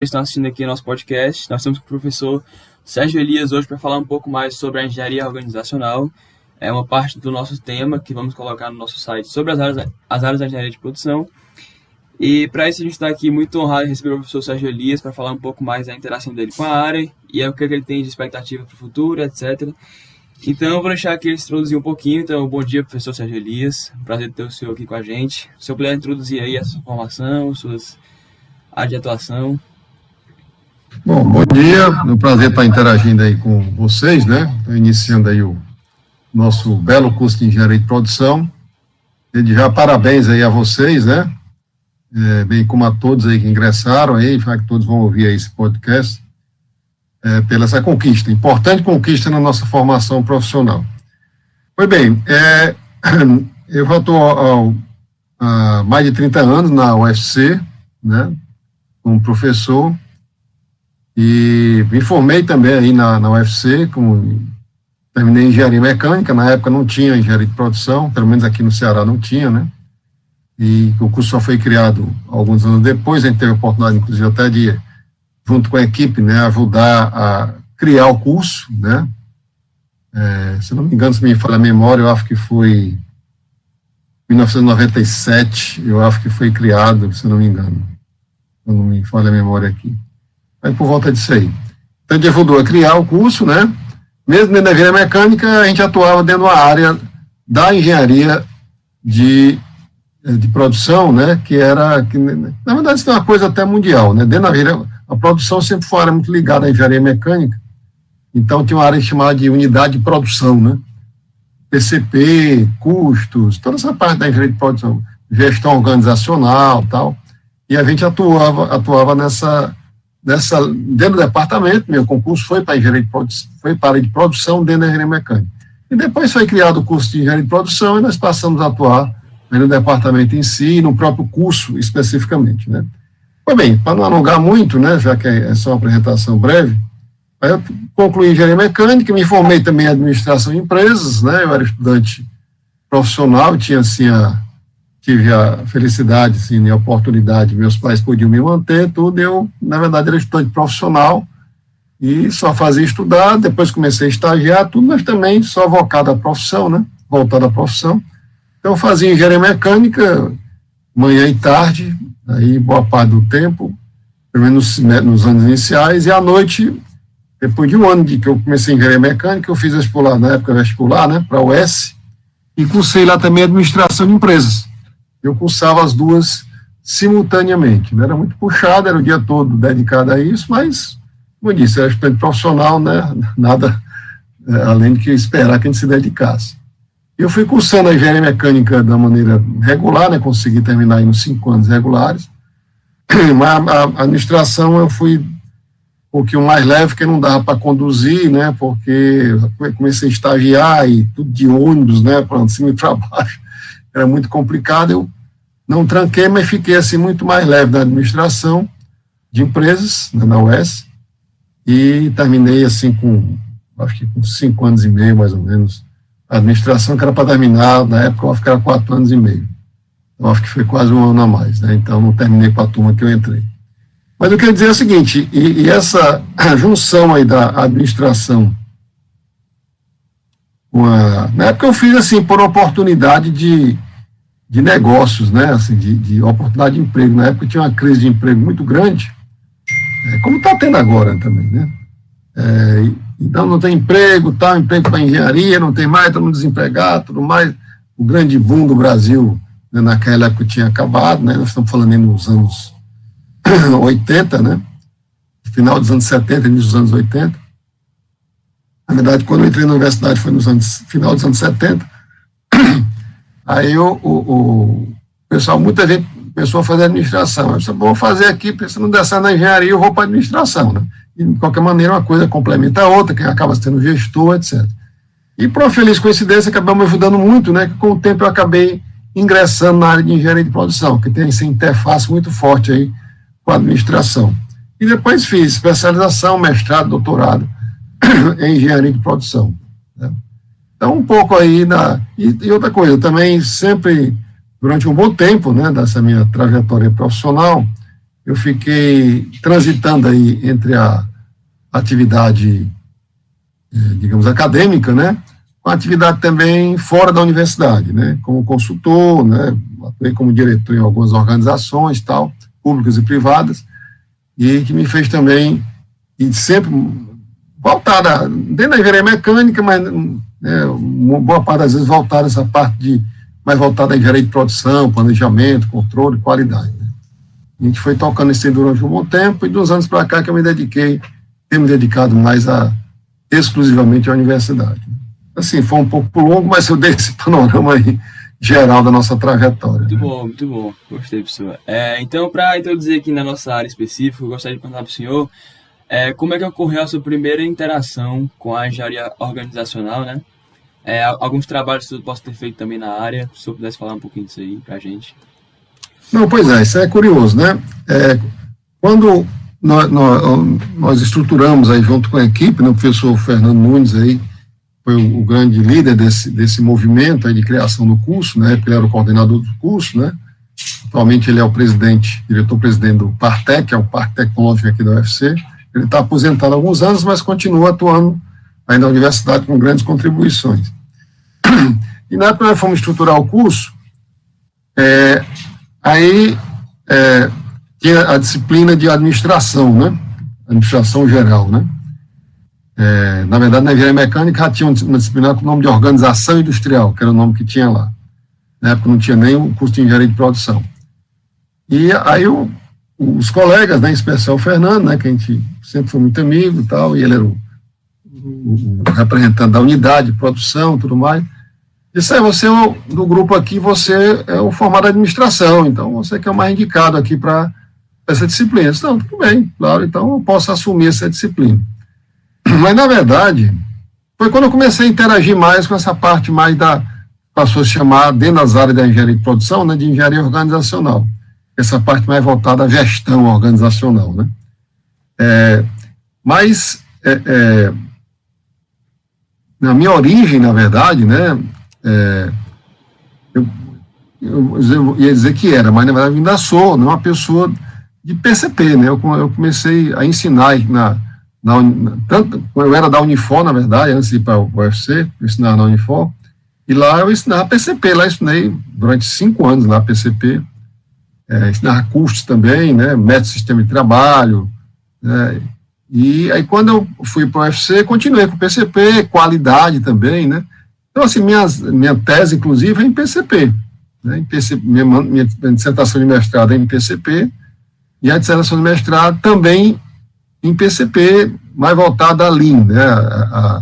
estão assistindo aqui nosso podcast. Nós estamos com o professor Sérgio Elias hoje para falar um pouco mais sobre a engenharia organizacional. É uma parte do nosso tema que vamos colocar no nosso site sobre as áreas da engenharia de produção. E para isso a gente está aqui muito honrado em receber o professor Sérgio Elias para falar um pouco mais da interação dele com a área e o que ele tem de expectativa para o futuro, etc. Então eu vou deixar aqui ele se introduzir um pouquinho. Então, bom dia, professor Sérgio Elias. Prazer ter o senhor aqui com a gente. Se eu puder introduzir aí a sua formação, suas áreas de atuação. Bom dia, é um prazer estar interagindo aí com vocês, né? Estou iniciando aí o nosso belo curso de Engenharia de Produção. Desde já, parabéns aí a vocês, né? Bem como a todos aí que ingressaram aí, já que todos vão ouvir aí esse podcast, pela essa conquista, importante conquista na nossa formação profissional. Pois bem, eu já estou há mais de 30 anos na UFC, né? Como professor. E me formei também aí na UFC, terminei engenharia mecânica, na época não tinha engenharia de produção, pelo menos aqui no Ceará não tinha, né? E o curso só foi criado alguns anos depois, a gente teve a oportunidade, inclusive, até de, junto com a equipe, né, ajudar a criar o curso, né? Se não me engano, se me falha a memória, eu acho que foi em 1997, eu acho que foi criado, se não me engano, se não me falha a memória aqui. Aí por volta disso aí. Então a gente ajudou a criar o curso, né? Mesmo dentro da engenharia mecânica, a gente atuava dentro da área da engenharia de produção, né? Que na verdade isso é uma coisa até mundial, né? Dentro da engenharia, a produção sempre foi uma área muito ligada à engenharia mecânica. Então tinha uma área chamada de unidade de produção, né? PCP, custos, toda essa parte da engenharia de produção, gestão organizacional, tal. E a gente atuava dentro do departamento. Meu concurso foi para engenharia de produção, foi para a área de produção dentro da engenharia mecânica. E depois foi criado o curso de engenharia de produção e nós passamos a atuar no departamento em si, no próprio curso especificamente, né? Pois bem, para não alongar muito, né, já que é só uma apresentação breve, aí eu concluí engenharia mecânica, me formei também em administração de empresas, né? Eu era estudante profissional, tive a felicidade, assim, a oportunidade, meus pais podiam me manter, tudo, eu, na verdade, era estudante profissional e só fazia estudar, depois comecei a estagiar, tudo, mas também só voltado à profissão, né, voltado à profissão. Então, eu fazia engenharia mecânica, manhã e tarde, aí boa parte do tempo, pelo menos nos anos iniciais, e à noite, depois de um ano de que eu comecei engenharia mecânica, eu fiz vestibular, na época vestibular, né, para a UES, e cursei lá também administração de empresas. Eu cursava as duas simultaneamente, né? Era muito puxado, era o dia todo dedicado a isso, mas, como eu disse, era estudante profissional, né? Nada além de que esperar que a gente se dedicasse. Eu fui cursando a engenharia mecânica da maneira regular, né? Consegui terminar aí nos 5 anos regulares, mas a administração eu fui um pouquinho mais leve, porque não dava para conduzir, né? Porque eu comecei a estagiar e tudo de ônibus, né? Para cima e para baixo. Era muito complicado, eu não tranquei, mas fiquei assim muito mais leve na administração de empresas, né, na UES, e terminei assim acho que com 5 anos e meio, mais ou menos, a administração, que era para terminar, na época eu acho que era 4 anos e meio, eu acho que foi quase um ano a mais, né, então não terminei para a turma que eu entrei. Mas eu queria dizer o seguinte, e essa junção aí da administração, na época eu fiz assim, por oportunidade de negócios, né, assim, de oportunidade de emprego. Na época tinha uma crise de emprego muito grande, como está tendo agora também, né? Então não tem emprego para engenharia, não tem mais, todo mundo desempregado, tudo mais. O grande boom do Brasil, né, naquela época tinha acabado, né? Nós estamos falando aí nos anos 80, né? Final dos anos 70, início dos anos 80. Na verdade, quando eu entrei na universidade foi final dos anos 70. Aí o pessoal, muita gente começou a fazer administração. Eu disse, vou fazer aqui, porque se não der certo na engenharia, eu vou para a administração, né? E, de qualquer maneira, uma coisa complementa a outra, quem acaba sendo gestor, etc. E, por uma feliz coincidência, acabou me ajudando muito, né? Que com o tempo eu acabei ingressando na área de engenharia de produção, que tem essa interface muito forte aí com a administração. E depois fiz especialização, mestrado, doutorado em engenharia de produção, né? Então, um pouco aí e outra coisa, também sempre, durante um bom tempo, né, dessa minha trajetória profissional, eu fiquei transitando aí entre a atividade, digamos, acadêmica, né, com a atividade também fora da universidade, né, como consultor, né, atuei como diretor em algumas organizações, tal, públicas e privadas, e que me fez também, e sempre voltada, dentro da engenharia mecânica, mas uma boa parte das vezes voltada essa parte mais voltada à engenharia de produção, planejamento, controle, qualidade. Né. A gente foi tocando isso durante um bom tempo, e dos anos para cá que eu tenho me dedicado mais exclusivamente à universidade. Assim, foi um pouco longo, mas eu dei esse panorama aí geral da nossa trajetória. Muito bom, muito bom. Gostei, professor. Então, para introduzir aqui na nossa área específica, eu gostaria de perguntar para o senhor como é que ocorreu a sua primeira interação com a engenharia organizacional, né? Alguns trabalhos que o senhor possa ter feito também na área, se o senhor pudesse falar um pouquinho disso aí para a gente. Não, pois é, isso é curioso, né? Quando nós estruturamos aí junto com a equipe, né, o professor Fernando Nunes aí foi o grande líder desse movimento aí de criação do curso, né? Ele era o coordenador do curso, né? Atualmente ele é o diretor-presidente do Partec, que é o Parque Tecnológico aqui da UFC. Ele está aposentado há alguns anos, mas continua atuando aí na universidade com grandes contribuições. E na época que nós fomos estruturar o curso, tinha a disciplina de administração, né? Administração geral, né? Na verdade, na engenharia mecânica já tinha uma disciplina com o nome de organização industrial, que era o nome que tinha lá. Na época não tinha nem o curso de engenharia de produção. E aí os colegas, né, em especial o Fernando, né, que a gente sempre foi muito amigo e tal, e ele era o representante da unidade de produção e tudo mais, disse, você do grupo aqui, você é o formado em administração, então você que é o mais indicado aqui para essa disciplina. Eu disse, não, tudo bem, claro, então eu posso assumir essa disciplina. Mas, na verdade, foi quando eu comecei a interagir mais com essa parte mais passou a se chamar, dentro das áreas da engenharia de produção, né, de engenharia organizacional. Essa parte mais voltada à gestão organizacional, né. Na minha origem, na verdade, né, eu ia dizer que era, mas na verdade eu ainda sou, né, uma pessoa de PCP, né, eu comecei a ensinar tanto eu era da Unifor, na verdade, antes de ir para o UFC, eu ensinava na Unifor, e lá eu ensinava PCP, lá eu ensinei durante 5 anos lá PCP, ensinava custos também, né, método de sistema de trabalho, né, e aí quando eu fui para o UFC, continuei com PCP, qualidade também, né, então assim, minha tese, inclusive, é em PCP, né, minha dissertação de mestrado é em PCP, e a dissertação de mestrado também em PCP, mais voltada a Lean, né, a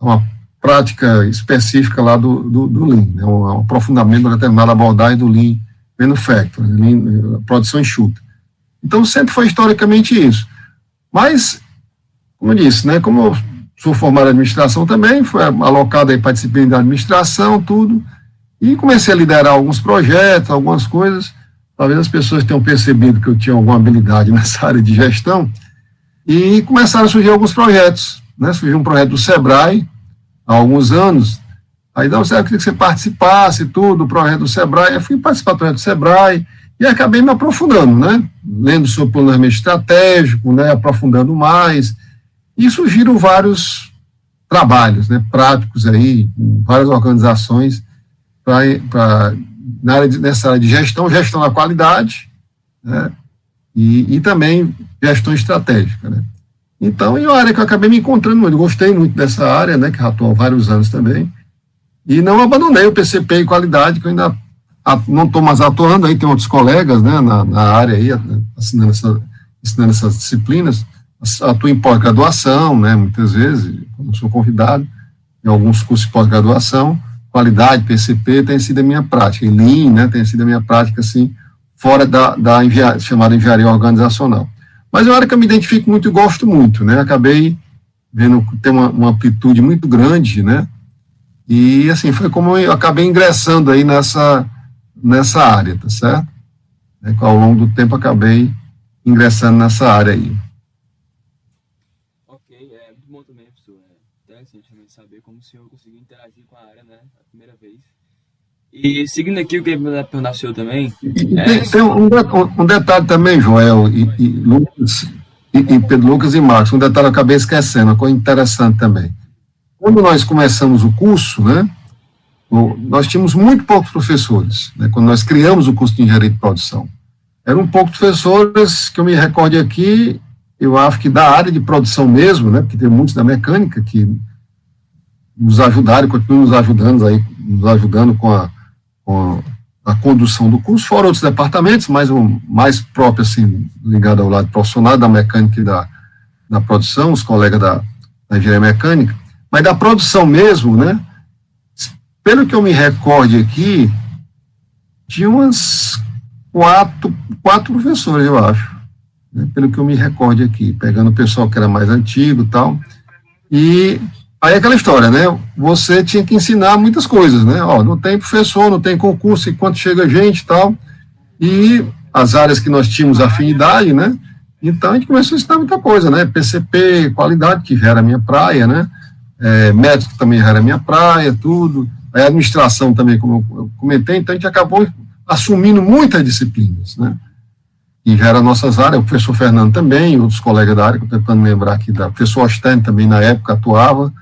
uma prática específica lá do Lean, né, um aprofundamento da determinada abordagem do Lean Manufacturing, Lean, produção enxuta. Então, sempre foi historicamente isso. Mas, como eu disse, né, como eu sou formado em administração também, fui alocado aí para a disciplina de administração, tudo, e comecei a liderar alguns projetos, algumas coisas. Talvez as pessoas tenham percebido que eu tinha alguma habilidade nessa área de gestão, e começaram a surgir alguns projetos, né? Surgiu um projeto do Sebrae, há alguns anos, aí eu queria que você participasse, tudo, do projeto do Sebrae, eu fui participar do projeto do Sebrae, e acabei me aprofundando, né? Lendo sobre planejamento estratégico, né? Aprofundando mais, e surgiram vários trabalhos, né? Práticos aí, em várias organizações, nessa área de gestão da qualidade, né? E também gestão estratégica, né? Então, é uma área que eu acabei me encontrando muito, gostei muito dessa área, né, que já estou há vários anos também, e não abandonei o PCP em qualidade, que eu ainda não estou mais atuando, aí tem outros colegas, né, na área aí, ensinando essas disciplinas, atuo em pós-graduação, né, muitas vezes, quando sou convidado, em alguns cursos de pós-graduação, qualidade, PCP, tem sido a minha prática, e Lean, né, tem sido a minha prática, assim, fora da chamada engenharia organizacional. Mas é uma área que eu me identifico muito e gosto muito, né? Acabei vendo que tem uma amplitude muito grande, né? E, assim, foi como eu acabei ingressando aí nessa área, tá certo? Ao longo do tempo, acabei ingressando nessa área aí. Ok, é muito bom também, professor. É interessante também saber como o senhor conseguiu interagir com a área, né? A primeira vez. E seguindo aqui, o que perguntar o senhor também. Tem um detalhe também, Joel, e Lucas, e Pedro Lucas e Marcos, um detalhe eu acabei esquecendo, uma coisa interessante também. Quando nós começamos o curso, né, nós tínhamos muito poucos professores, né, quando nós criamos o curso de engenharia de produção. Eram poucos professores, que eu me recorde aqui, eu acho que da área de produção mesmo, né, porque tem muitos da mecânica que nos ajudaram, continuam nos ajudando com a condução do curso, fora outros departamentos, mas o mais próprio, assim, ligado ao lado profissional, da mecânica e da produção, os colegas da engenharia mecânica, mas da produção mesmo, né, pelo que eu me recorde aqui, tinha umas quatro professores, eu acho, né, pelo que eu me recorde aqui, pegando o pessoal que era mais antigo e tal, e aí aquela história, né, você tinha que ensinar muitas coisas, né, não tem professor, não tem concurso, enquanto chega gente e tal, e as áreas que nós tínhamos afinidade, né, então a gente começou a ensinar muita coisa, né, PCP, qualidade, que já era a minha praia, né, médico também já era a minha praia, tudo, a administração também, como eu comentei, então a gente acabou assumindo muitas disciplinas, né, e já eram nossas áreas, o professor Fernando também, outros colegas da área, que eu estou tentando lembrar aqui, o professor Ostern também na época atuava,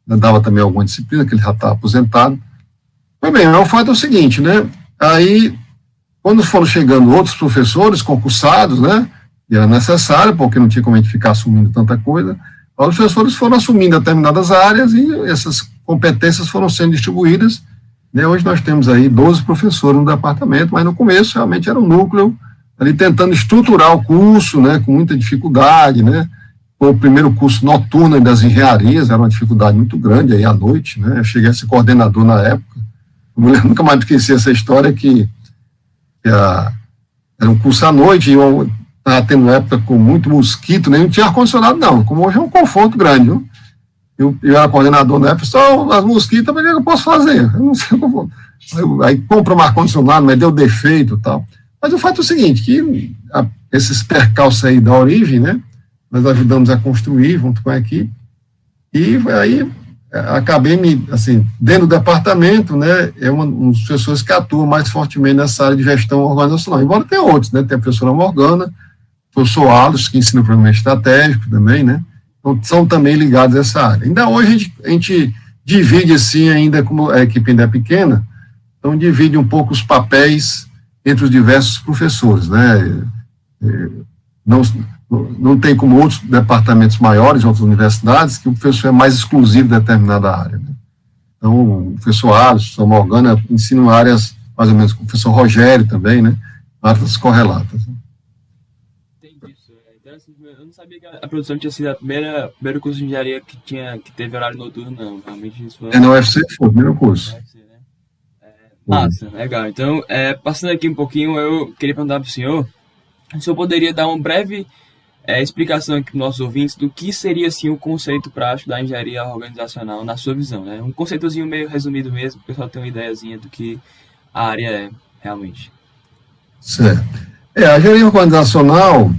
dava também alguma disciplina, que ele já está aposentado. Mas bem, o fato é o seguinte, né, aí, quando foram chegando outros professores concursados, né, e era necessário, porque não tinha como a gente ficar assumindo tanta coisa, os professores foram assumindo determinadas áreas e essas competências foram sendo distribuídas, né, hoje nós temos aí 12 professores no departamento, mas no começo realmente era um núcleo ali tentando estruturar o curso, né, com muita dificuldade, né, o primeiro curso noturno das engenharias, era uma dificuldade muito grande aí à noite, né, eu cheguei a ser coordenador na época, eu nunca mais esqueci essa história que era um curso à noite, e eu estava tendo uma época com muito mosquito, nem tinha ar-condicionado não, como hoje é um conforto grande, viu? Eu era coordenador na época, só as mosquitas, mas o que eu posso fazer? Eu não sei como. Aí compra um ar-condicionado, mas deu defeito e tal. Mas o fato é o seguinte, que esses percalços aí da origem, né, nós ajudamos a construir junto com a equipe, e aí acabei assim, dentro do departamento, né, é um dos professores que atua mais fortemente nessa área de gestão organizacional, embora tenha outros, né, tem a professora Morgana, o professor Alos, que ensina o programa estratégico também, né, então são também ligados a essa área. Ainda hoje a gente divide assim, ainda como a equipe ainda é pequena, então divide um pouco os papéis entre os diversos professores, né, não tem como outros departamentos maiores, outras universidades, que o professor é mais exclusivo de determinada área, né. Então, o professor Alisson, o professor Morgana ensinam áreas, mais ou menos, com o professor Rogério também, né, áreas correlatas. Entendi isso. Eu não sabia que a produção tinha sido a primeiro curso de engenharia que teve horário noturno, não. Realmente isso foi... Na UFC foi o primeiro curso. Massa, legal. Então, passando aqui um pouquinho, eu queria perguntar para o senhor poderia dar uma breve explicação aqui para os nossos ouvintes do que seria, assim, o conceito prático da engenharia organizacional na sua visão, né? Um conceitozinho meio resumido mesmo, para o pessoal ter uma ideiazinha do que a área é realmente. Certo. A engenharia organizacional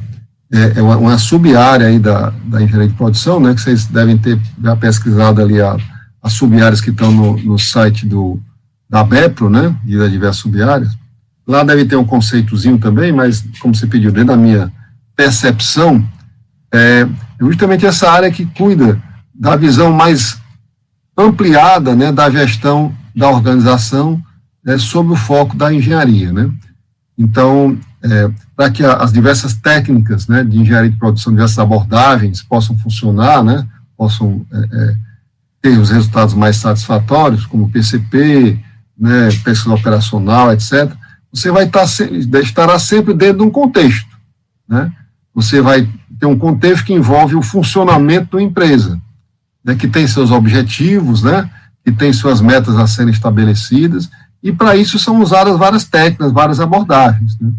é uma sub-área aí da engenharia de produção, né, que vocês devem ter já pesquisado ali as sub-áreas que estão no site da BEPRO, né, e das diversas sub-áreas. Lá deve ter um conceitozinho também, mas, como você pediu, dentro da minha percepção, é justamente essa área que cuida da visão mais ampliada, né, da gestão da organização, sob o foco da engenharia, né. Então, para que as diversas técnicas, né, de engenharia de produção, diversas abordagens possam funcionar, né, possam ter os resultados mais satisfatórios, como PCP, né, pesquisa operacional, etc., você estará sempre dentro de um contexto, né? Você vai ter um contexto que envolve o funcionamento da empresa, né, que tem seus objetivos, né, que tem suas metas a serem estabelecidas, e para isso são usadas várias técnicas, várias abordagens, né?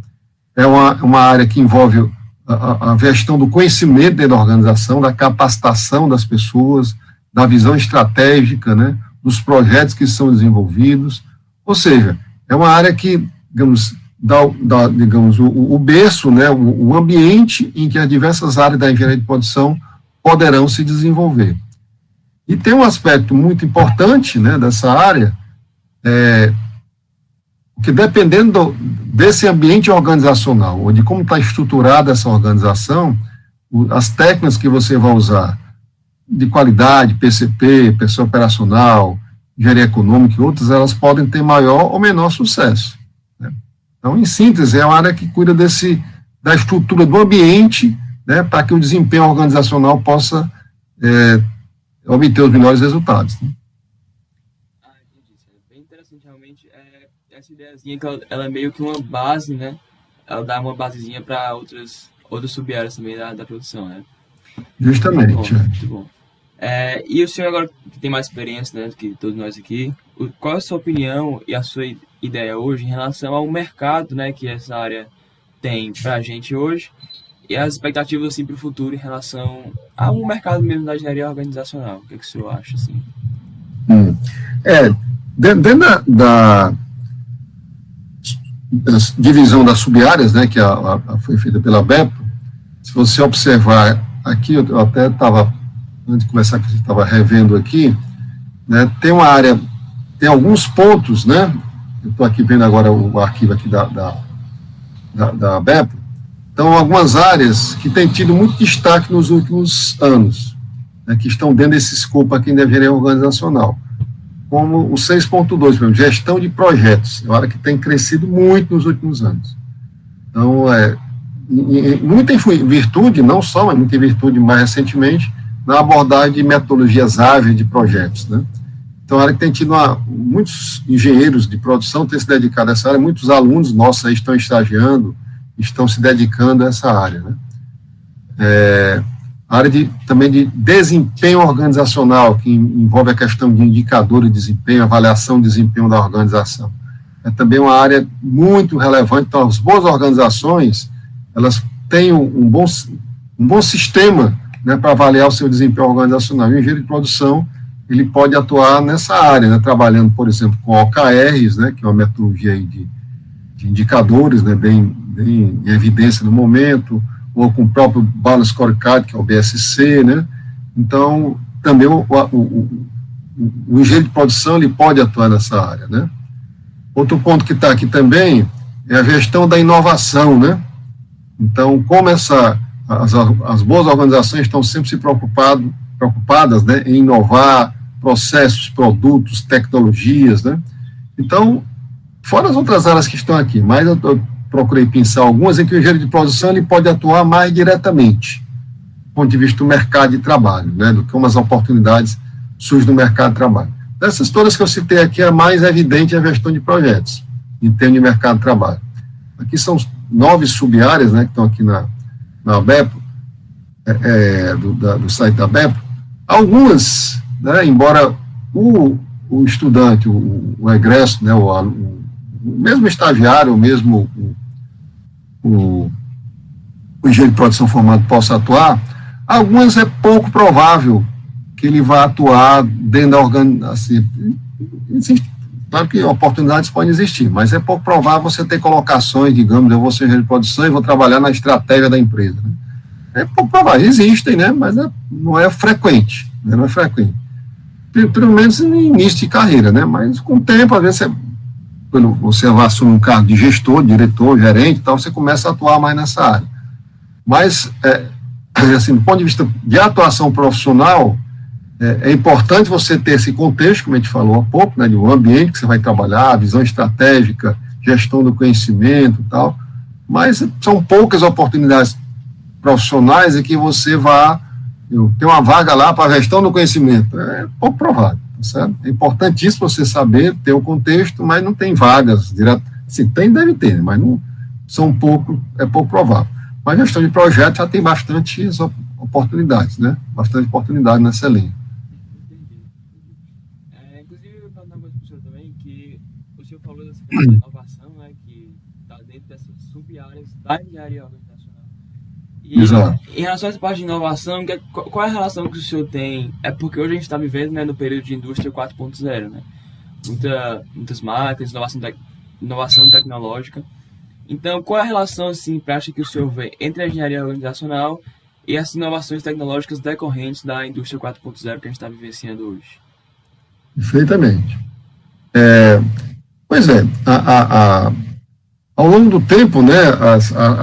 É uma área que envolve a gestão do conhecimento dentro da organização, da capacitação das pessoas, da visão estratégica, né, dos projetos que são desenvolvidos, ou seja, é uma área que, digamos, dá o berço, né, o ambiente em que as diversas áreas da engenharia de produção poderão se desenvolver. E tem um aspecto muito importante, né, dessa área, que dependendo desse ambiente organizacional, ou de como está estruturada essa organização, as técnicas que você vai usar, de qualidade, PCP, pessoa operacional, engenharia econômica e outras, elas podem ter maior ou menor sucesso, né? Então, em síntese, é uma área que cuida da estrutura do ambiente, né, para que o desempenho organizacional possa obter os melhores resultados, né? Entendi. É bem interessante, realmente. Essa ideiazinha que ela é meio que uma base, né? Ela dá uma basezinha para outras sub-áreas também da produção, né? Justamente. Muito bom. E o senhor agora que tem mais experiência, né, do que todos nós aqui, qual é a sua opinião e a sua ideia hoje em relação ao mercado, né, que essa área tem para a gente hoje e as expectativas assim para o futuro em relação ao mercado mesmo da engenharia organizacional? O que o senhor acha assim? Dentro da divisão das sub-áreas, né, que foi feita pela BEPO, se você observar aqui, eu até estava, antes de começar, que a gente estava revendo aqui, né, tem uma área, tem alguns pontos, né, eu estou aqui vendo agora o arquivo aqui da BEPO, então algumas áreas que têm tido muito destaque nos últimos anos, né, que estão dentro desse escopo aqui da engenharia organizacional, como o 6.2, por exemplo, gestão de projetos, é uma área que tem crescido muito nos últimos anos. Então, muita em virtude, não só, mas muita em virtude mais recentemente, na abordagem de metodologias ágeis de projetos, né? Então, a área que tem tido muitos engenheiros de produção têm se dedicado a essa área, muitos alunos nossos aí estão estagiando, estão se dedicando a essa área, né? A área também de desempenho organizacional, que envolve a questão de indicador de desempenho, avaliação de desempenho da organização. É também uma área muito relevante. Então, as boas organizações, elas têm um bom sistema, né, para avaliar o seu desempenho organizacional. E o engenheiro de produção, ele pode atuar nessa área, né, trabalhando, por exemplo, com OKRs, né, que é uma metodologia aí de indicadores, né, bem em evidência no momento, ou com o próprio Balance Scorecard, que é o BSC, né? Então, também o engenheiro de produção, ele pode atuar nessa área, né? Outro ponto que está aqui também é a gestão da inovação, né? Então, como as boas organizações estão sempre se preocupadas, né, em inovar processos, produtos, tecnologias, né? Então, fora as outras áreas que estão aqui, mas eu procurei pensar algumas em que o engenheiro de produção ele pode atuar mais diretamente, do ponto de vista do mercado de trabalho, né, do que como as oportunidades surgem no mercado de trabalho. Dessas todas que eu citei aqui, a mais evidente é a gestão de projetos, em termos de mercado de trabalho. Aqui são 9 sub-áreas, né, que estão aqui na BEPO, do site da BEPO. Algumas, né, embora o estudante, o egresso, né, o mesmo estagiário, o mesmo o engenheiro de produção formado possa atuar, algumas é pouco provável que ele vá atuar dentro da organização. Assim, existe, claro que oportunidades podem existir, mas é pouco provável você ter colocações, digamos, eu vou ser engenheiro de produção e vou trabalhar na estratégia da empresa, né? É pouco provável, existem, né, mas não é frequente, né, não é frequente. Pelo menos no início de carreira, né, mas com o tempo, às vezes quando você assume um cargo de gestor, diretor, gerente, então você começa a atuar mais nessa área. Mas, assim, do ponto de vista de atuação profissional, é importante você ter esse contexto, como a gente falou há pouco, né, do ambiente que você vai trabalhar, visão estratégica, gestão do conhecimento e tal, mas são poucas oportunidades profissionais em que você vá ter uma vaga lá para gestão do conhecimento. É pouco provável. Certo? É importantíssimo você saber, ter o contexto, mas não tem vagas direto. Se tem, deve ter, mas não são é pouco provável. Mas a gestão de projetos já tem bastantes oportunidades, né? Bastante oportunidade nessa linha. Entendi. Inclusive, eu vou perguntar uma coisa para o senhor também, que o senhor falou dessa questão da inovação, né, que está dentro dessas sub-áreas da engenharia organizacional. E exato. Em relação a essa parte de inovação, qual é a relação que o senhor tem? É porque hoje a gente está vivendo, né, no período de indústria 4.0, né? Muitas máquinas, inovação tecnológica. Então, qual é a relação, assim, prática que o senhor vê entre a engenharia organizacional e as inovações tecnológicas decorrentes da indústria 4.0 que a gente está vivenciando hoje? Perfeitamente. Pois é, ao longo do tempo, né,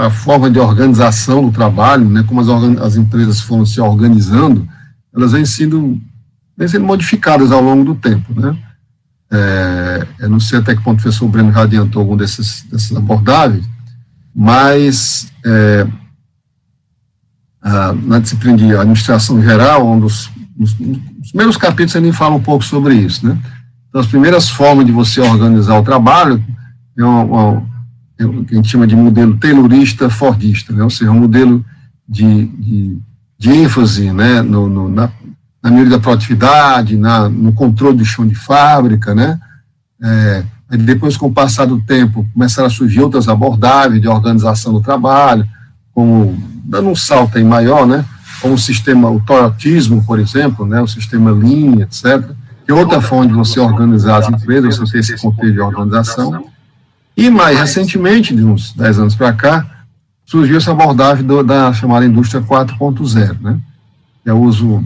a forma de organização do trabalho, né, como as empresas foram se organizando, elas vêm sendo modificadas ao longo do tempo, né? Eu não sei até que ponto o professor Breno já adiantou algum dessas abordagens, mas na disciplina de administração geral, nos primeiros capítulos ele fala um pouco sobre isso, né? Então, as primeiras formas de você organizar o trabalho é o que a gente chama de modelo taylorista fordista, né? Ou seja, um modelo de ênfase, né? Na melhoria da produtividade, no controle do chão de fábrica, né? E depois, com o passar do tempo, começaram a surgir outras abordagens de organização do trabalho, como, dando um salto aí maior, né? Como o toyotismo, por exemplo, né? O sistema Lean, etc., que é outra forma de você organizar as empresas, você ter esse contexto de organização. E mais recentemente, de uns 10 anos para cá, surgiu essa abordagem da chamada indústria 4.0, né? É o uso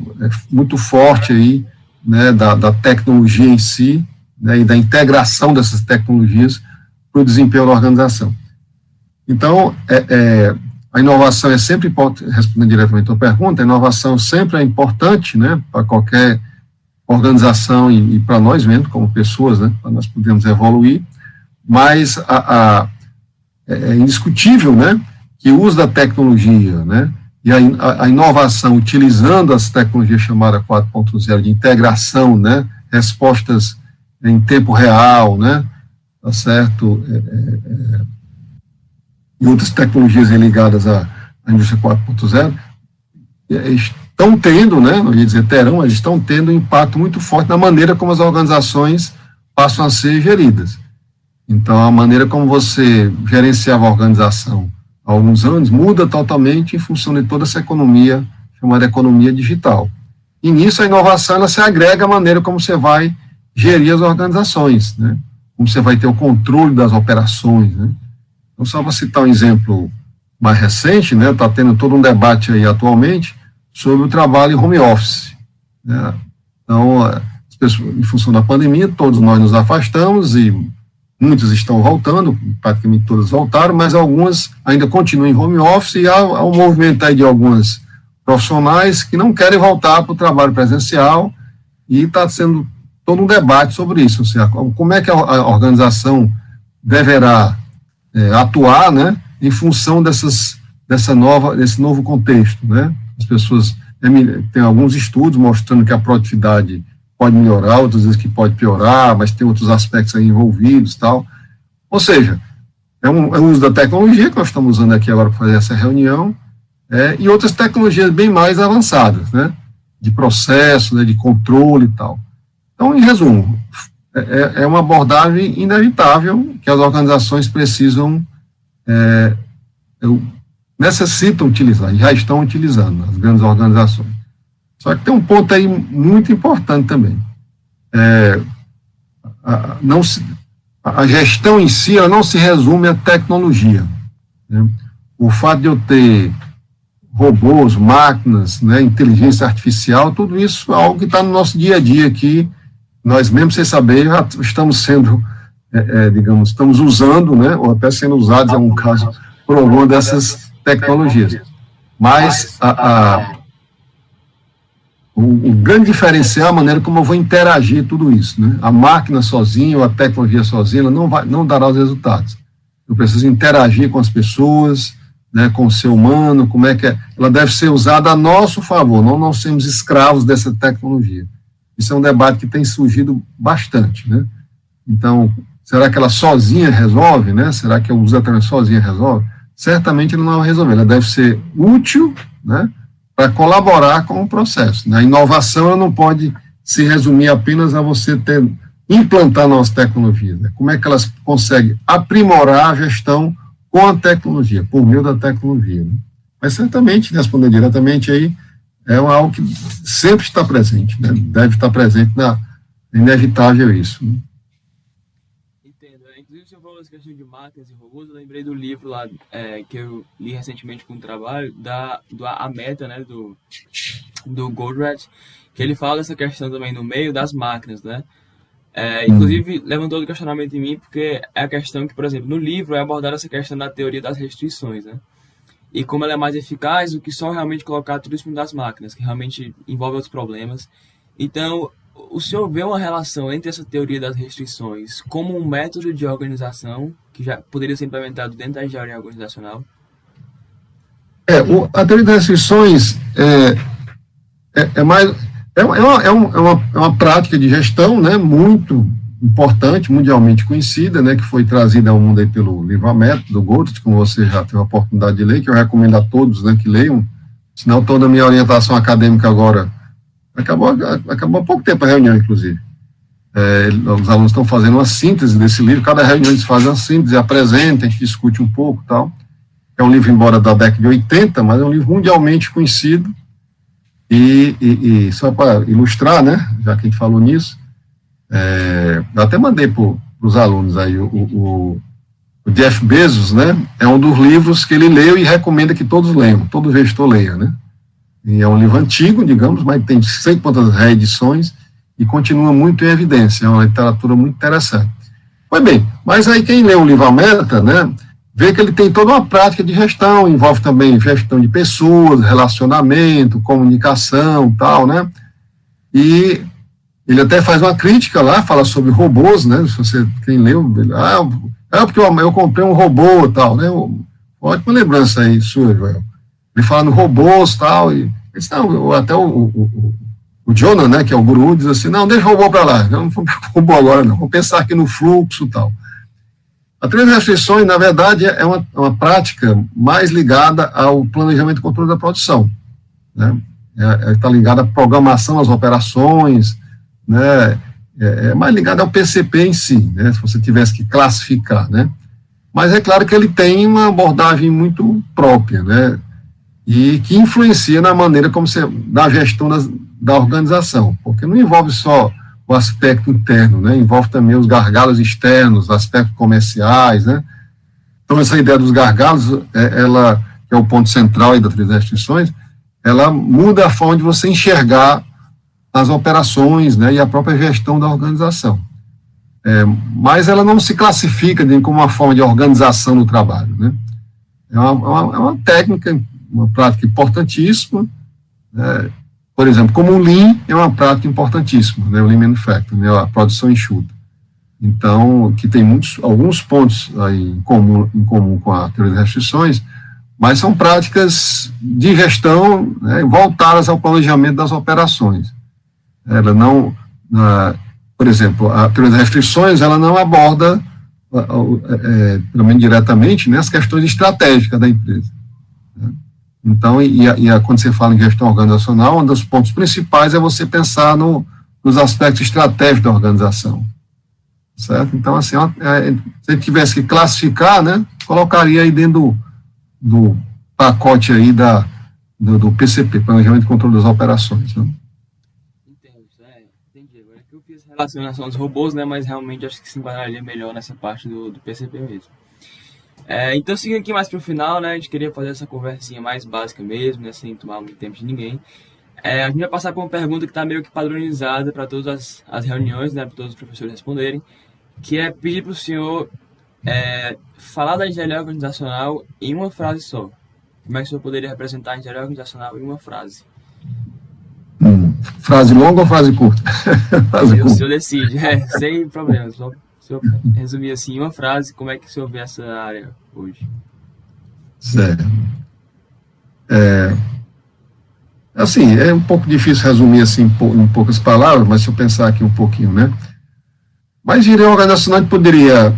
muito forte aí, né, da tecnologia em si, né, e da integração dessas tecnologias para o desempenho da organização. Então, a inovação é sempre importante, respondendo diretamente à tua pergunta, a inovação sempre é importante, né, para qualquer organização e para nós mesmos, como pessoas, né, para nós podermos evoluir, mas é indiscutível, né, que o uso da tecnologia, né, e a inovação utilizando as tecnologias chamadas 4.0 de integração, né, respostas em tempo real, né, tá certo, e outras tecnologias ligadas à indústria 4.0, estão tendo, né, não ia dizer terão, mas estão tendo um impacto muito forte na maneira como as organizações passam a ser geridas. Então, a maneira como você gerenciava a organização há alguns anos muda totalmente em função de toda essa economia, chamada economia digital. E nisso a inovação ela se agrega à maneira como você vai gerir as organizações, né? Como você vai ter o controle das operações, né? Então, só para citar um exemplo mais recente, né? Está tendo todo um debate aí atualmente sobre o trabalho em home office, né? Então, as pessoas, em função da pandemia, todos nós nos afastamos e muitos estão voltando, praticamente todas voltaram, mas algumas ainda continuam em home office e há um movimento aí de algumas profissionais que não querem voltar para o trabalho presencial e está sendo todo um debate sobre isso, ou seja, como é que a organização deverá atuar, né, em função desse novo contexto, né? As pessoas tem alguns estudos mostrando que a produtividade pode melhorar, outras vezes que pode piorar, mas tem outros aspectos aí envolvidos, tal. Ou seja, é o uso da tecnologia que nós estamos usando aqui agora para fazer essa reunião, e outras tecnologias bem mais avançadas, né, de processo, né, de controle e tal. Então, em resumo, é uma abordagem inevitável que as organizações necessitam utilizar, e já estão utilizando, as grandes organizações. Só que tem um ponto aí muito importante também. A gestão em si ela não se resume à tecnologia, né? O fato de eu ter robôs, máquinas, né, inteligência artificial, tudo isso é algo que está no nosso dia a dia aqui. Nós mesmo, sem saber, já estamos sendo, digamos, estamos usando, né, ou até sendo usados, em algum caso, por alguma dessas tecnologias. Mas o grande diferencial é a maneira como eu vou interagir tudo isso, né? A máquina sozinha ou a tecnologia sozinha ela não dará os resultados. Eu preciso interagir com as pessoas, né, com o ser humano, como é que ela deve ser usada a nosso favor, não nós sermos escravos dessa tecnologia. Isso é um debate que tem surgido bastante, né? Então, será que ela sozinha resolve, né? Será que o uso da tecnologia sozinha resolve? Certamente ela não vai resolver, ela deve ser útil, né, para colaborar com o processo, né? A inovação ela não pode se resumir apenas a você implantar novas tecnologias, né? Como é que elas conseguem aprimorar a gestão com a tecnologia, por meio da tecnologia, né? Mas certamente, respondendo diretamente aí, é algo que sempre está presente, né? Deve estar presente, é inevitável isso, né? Entendo. Inclusive, você falou essa questão de máquinas e robôs, eu lembrei do livro lá que eu li recentemente com o trabalho, a Meta, né, do Goldratt, que ele fala essa questão também no meio das máquinas, né? Inclusive, levantou o questionamento em mim, porque é a questão que, por exemplo, no livro é abordada essa questão da teoria das restrições, né? E como ela é mais eficaz do que só realmente colocar tudo isso das máquinas, que realmente envolve outros problemas. Então, o senhor vê uma relação entre essa teoria das restrições como um método de organização que já poderia ser implementado dentro da engenharia organizacional? A teoria das restrições é uma prática de gestão, né, muito importante, mundialmente conhecida, né, que foi trazida ao mundo aí pelo livramento do Goethe, como você já teve a oportunidade de ler, que eu recomendo a todos, né, que leiam, senão toda a minha orientação acadêmica agora acabou há pouco tempo a reunião, inclusive. Os alunos estão fazendo uma síntese desse livro, cada reunião eles fazem uma síntese, apresentam, a gente discute um pouco e tal. É um livro, embora da década de 80, mas é um livro mundialmente conhecido, e só para ilustrar, né, já que a gente falou nisso, eu até mandei para os alunos aí, o Jeff Bezos, né, é um dos livros que ele leu e recomenda que todos leiam, todo gestor leia, né, e é um livro antigo, digamos, mas tem 100 quantas reedições e continua muito em evidência, é uma literatura muito interessante. Pois bem, mas aí quem lê o livro A Meta, né, vê que ele tem toda uma prática de gestão, envolve também gestão de pessoas, relacionamento, comunicação, tal, né, e ele até faz uma crítica lá, fala sobre robôs, né, se você, quem leu, porque eu comprei um robô, tal, né, ótima lembrança aí sua, Joel. Ele fala no robôs, tal, e eles, não, até o Jonah, né, que é o guru, diz assim, não, deixa o robô para lá, não vou robô agora não, vou pensar aqui no fluxo, tal. A teoria das restrições, na verdade, é uma prática mais ligada ao planejamento e controle da produção, né, está ligada à programação das operações, né, mais ligada ao PCP em si, né, se você tivesse que classificar, né, mas é claro que ele tem uma abordagem muito própria, né, e que influencia na maneira como você, da gestão da organização, porque não envolve só o aspecto interno, né, envolve também os gargalos externos, aspectos comerciais, né, então essa ideia dos gargalos, ela, que é o ponto central aí das restrições, ela muda a forma de você enxergar as operações, né, e a própria gestão da organização. Mas ela não se classifica como uma forma de organização do trabalho, né, é uma técnica, uma prática importantíssima, por exemplo, como o Lean é uma prática importantíssima, né, o Lean Manufacturing, né, a produção enxuta. Então, que tem alguns pontos aí em comum com a teoria das restrições, mas são práticas de gestão, né, voltadas ao planejamento das operações. Ela não, por exemplo, a teoria das restrições, ela não aborda, pelo menos diretamente, né, as questões estratégicas da empresa. Né? Então, quando você fala em gestão organizacional, um dos pontos principais é você pensar nos aspectos estratégicos da organização. Certo? Então, assim, se ele tivesse que classificar, né, colocaria aí dentro do pacote aí do PCP, Planejamento e Controle das Operações. Né? Entendi. Agora que eu fiz relacionação dos robôs, né, mas realmente acho que se enquadraria melhor nessa parte do PCP mesmo. Então, seguindo aqui mais para o final, né, a gente queria fazer essa conversinha mais básica mesmo, né, sem tomar muito tempo de ninguém. A gente vai passar por uma pergunta que está meio que padronizada para todas as reuniões, né, para todos os professores responderem, que é pedir para o senhor falar da engenharia organizacional em uma frase só. Como é que o senhor poderia representar a engenharia organizacional em uma frase? Frase longa ou frase curta? O senhor decide, sem problemas. Só se eu resumir assim em uma frase, como é que o senhor vê essa área hoje? Certo. Assim, é um pouco difícil resumir assim em poucas palavras, mas se eu pensar aqui um pouquinho, né? Mas engenharia organizacional a gente poderia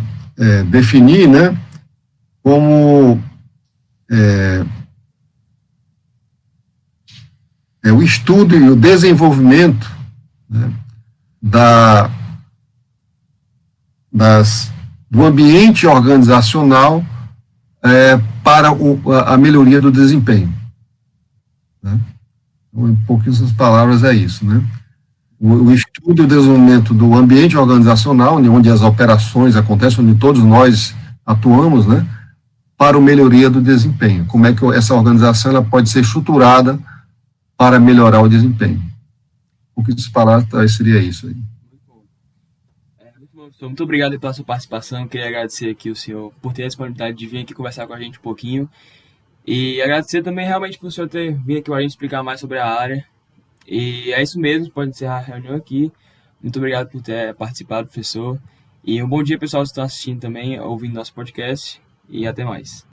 definir, né, como o estudo e o desenvolvimento, né, do ambiente organizacional para a melhoria do desempenho. Né? Então, em pouquíssimas palavras é isso, né? O estudo e o desenvolvimento do ambiente organizacional, onde as operações acontecem, onde todos nós atuamos, né, para a melhoria do desempenho. Como é que essa organização ela pode ser estruturada para melhorar o desempenho. Pouquíssimas palavras, seria isso aí. Professor, muito obrigado pela sua participação. Queria agradecer aqui o senhor por ter a disponibilidade de vir aqui conversar com a gente um pouquinho. E agradecer também realmente por o senhor ter vindo aqui para a gente explicar mais sobre a área. E é isso mesmo, pode encerrar a reunião aqui. Muito obrigado por ter participado, professor. E um bom dia, pessoal, que estão assistindo também, ouvindo nosso podcast. E até mais.